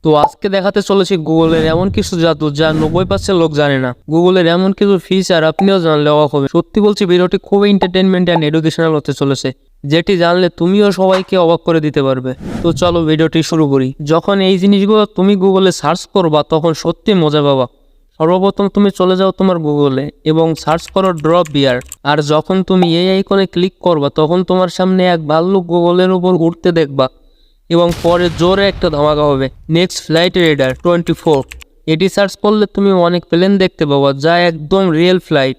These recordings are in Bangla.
তো আজকে দেখাতে চলেছি গুগলের এমন কিছু জাদু যা 90% লোক জানে না। গুগলের এমন কিছু ফিচার আপনিও জানলে অবাক হবে। সত্যি বলছি, ভিডিওটি খুবই এন্টারটেনমেন্ট অ্যান্ড এডুকেশনাল হতে চলেছে, যেটি জানলে তুমিও সবাইকে অবাক করে দিতে পারবে। তো চলো ভিডিওটি শুরু করি। যখন এই জিনিসগুলো তুমি গুগলে সার্চ করবা তখন সত্যি মজা পাবা। সর্বপ্রথম তুমি চলে যাও তোমার গুগলে এবং সার্চ করো ড্রপ বিয়ার। আর যখন তুমি এই আইকনে ক্লিক করবা তখন তোমার সামনে এক ভাল্লুক গুগলের উপর উঠতে দেখবা এবং পরে জোরে একটা ধামাকা হবে। নেক্সট ফ্লাইট রেডার 24, এটি সার্চ করলে তুমি অনেক প্লেন দেখতে পাবা যা একদম রিয়েল ফ্লাইট,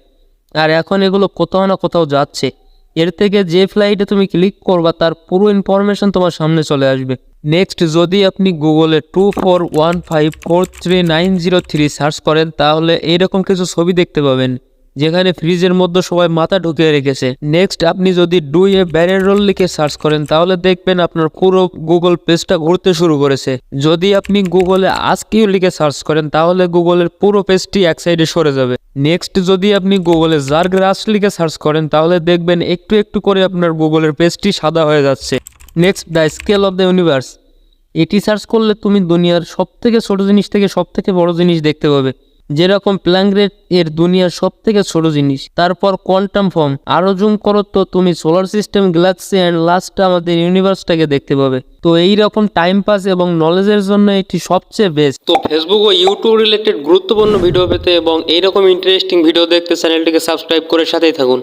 আর এখন এগুলো কোথাও না কোথাও যাচ্ছে। এর থেকে যে ফ্লাইটে তুমি ক্লিক করবা তার পুরো ইনফরমেশন তোমার সামনে চলে আসবে। নেক্সট, যদি আপনি গুগলে 2415433903 সার্চ করেন তাহলে এইরকম কিছু ছবি দেখতে পাবেন যেখানে ফ্রিজের মধ্যে সবাই মাথা ঢুকিয়ে রেখেছে। নেক্সট, আপনি যদি ডু এ ব্যারেল রোল লিখে সার্চ করেন তাহলে দেখবেন আপনার পুরো গুগল পেজটা ঘুরতে শুরু করেছে। যদি আপনি গুগলে আস্ক ইউ লিখে সার্চ করেন তাহলে গুগলের পুরো পেজটি এক সাইডে সরে যাবে। নেক্সট, যদি আপনি গুগলে জার্গ রাস লিখে সার্চ করেন তাহলে দেখবেন একটু একটু করে আপনার গুগলের পেজটি সাদা হয়ে যাচ্ছে। Next, the scale of the universe, এটি সার্চ করলে তুমি দুনিয়ার সব থেকে ছোট জিনিস থেকে সব থেকে বড় জিনিস দেখতে পাবে, যেরকম প্ল্যাঙ্করেট এর দুনিয়ার সব থেকে ছোট জিনিস। তারপর কোয়ান্টাম ফর্ম, আরো জুম করো তো তুমি solar system, Galaxy and last আমাদের ইউনিভার্সটাকে দেখতে পাবে। তো এই রকম টাইম পাস এবং নলেজের জন্য এটি সবচেয়ে বেস্ট। তো ফেসবুক ও ইউটিউব রিলেটেড গুরুত্বপূর্ণ ভিডিও পেতে এবং এইরকম ইন্টারেস্টিং ভিডিও দেখতে চ্যানেলটিকে সাবস্ক্রাইব করে সাথেই থাকুন।